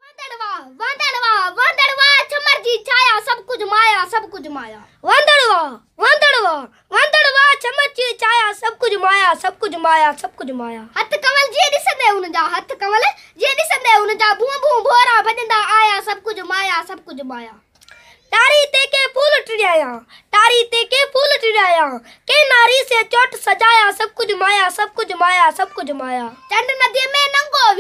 वांदड़वा छमर जी छाया सब कुछ माया सब कुछ माया। वांदड़वा छमर जी छाया सब कुछ माया सब कुछ माया सब कुछ माया। हथ कमल जी दिसंदे उन जा हथ कमल जी दिसंदे उन जा भूं भूं भोरा भजंदा आया सब कुछ माया सब कुछ माया। टारी ते के फूल टिड़ाया के नारी से चोट सजाया सब कुछ माया सब कुछ माया सब कुछ माया। चंड नदी में नंगो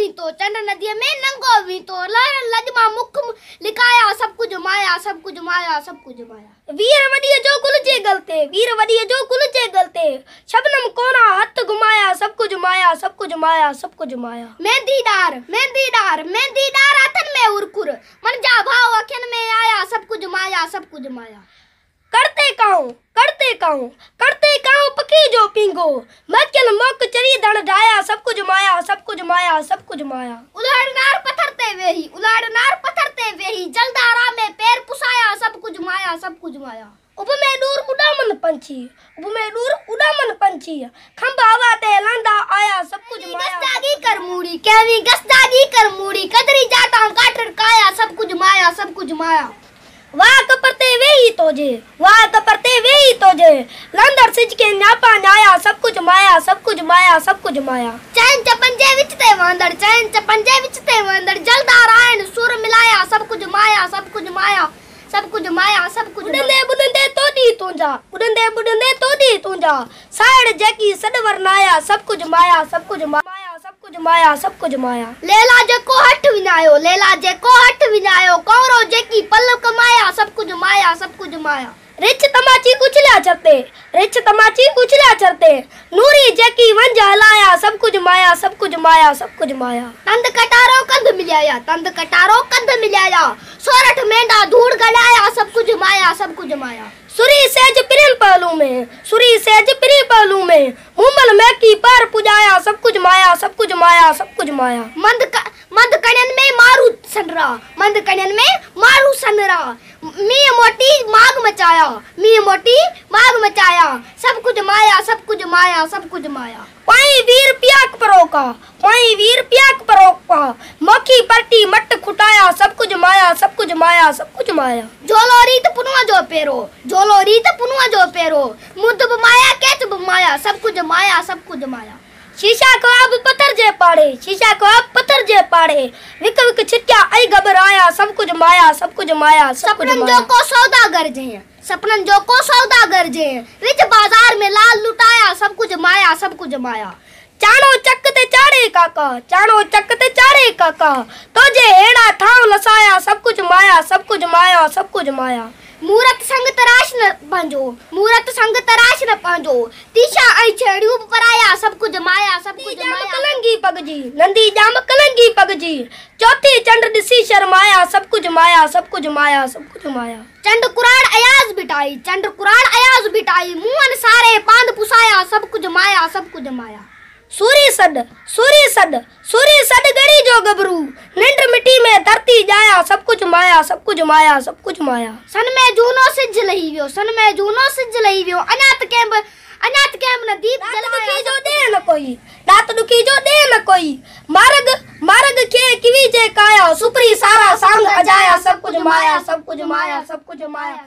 भी तो लजमा मुख लिखाया सब कुछ माया सब कुछ माया सब कुछ माया। वीर वडिय जो गुलजे गलते शबनम कोना हाथ घुमाया सब कुछ माया सब कुछ माया सब कुछ माया। मेहंदीदार हाथन में उरकुर मन जा भाव अखिन में आया सब कुछ माया सब कुछ माया। करते कहूं पकी जो पींगो मक्खन मोक चरी धन ढाया सब कुछ माया सब कुछ माया सब कुछ माया। उलाड़नार पत्थरते वेही जलदारा में पैर पुसाया सब कुछ माया सब कुछ माया। उपमें दूर उड़ामन पंछी खंबा हवा ते लंदा आया सब कुछ माया। गस्तागी कर मूड़ी कदरी जाता काटर काया सब कुछ माया सब कुछ माया। वाह कपरते वेही तोजे लंदर सिज के न्यापा न्याया सब कुछ माया सब कुछ माया सब कुछ माया। चैन चपंजे विच ते वांदड़ जलदार आयन सुर मिलाया सब कुछ माया सब कुछ माया सब कुछ माया सब कुछ। बुडंदे तोदी तुंजा साइड जेकी सडवर नाया सब कुछ माया सब कुछ माया सब कुछ माया सब कुछ माया। लेला जेको हट विनायो कौरो जेकी पल कमाया सब कुछ माया सब कुछ माया। रिच तमाची कुचला चरते नूरी जेकी वंज हलाया सब कुछ माया सब कुछ माया सब कुछ माया। तंद कटारो कंध मिलाया सोरठ मेंढा धूड़ गलाया सब कुछ माया सब कुछ माया। सुरी सेज प्रिय पहलू में मुमल में की पर पुजाया सब कुछ माया सब कुछ माया सब कुछ माया। मंद कणन में मारू सनरा मी मोटी माग मचाया सब कुछ माया सब कुछ माया सब कुछ माया। पाई वीर प्याक परोका मक्खी परटी मट खुटाया सब कुछ माया सब कुछ माया सब कुछ माया। झोलो रीत पुनवा जो पेरो मुद्द माया कैच माया सब कुछ माया सब कुछ माया। शीशा को अब पत्थर जे पाड़े विक छिटया आई घबराया सब कुछ माया सब कुछ माया सब कुछ माया। सपनन जो को सौदागर जे रिच बाजार में लाल लुटाया सब कुछ माया सब कुछ माया। चाणो चक ते चाड़े काका तो जे हेड़ा ठाव लसाया सब कुछ माया सब कुछ माया सब कुछ माया। मूरत संग तराश न पांजो तीशा आई छेड़ियो पराया सब कुछ माया सब कुछ माया। कलंगी पगजी चौथी चंड दिसी शर्माया सब कुछ माया सब कुछ माया सब कुछ माया। चंड कुराड़ अयाज बिटाई मुंहन सारे पांद पुसाया सब कुछ माया सब कुछ माया। सूरी सड गड़ी जो गबरू निंड मिट्टी में धरती जाया सब कुछ माया सब कुछ माया सब कुछ माया। सन में जूनो सिज लही वियो अनाथ केम न दीप जलाया जो दे न कोई दात दुखी जो दे न कोई मार्ग के किवी जे काया सुपरी सारा सांग अजाया सब कुछ माया सब कुछ माया सब कुछ माया।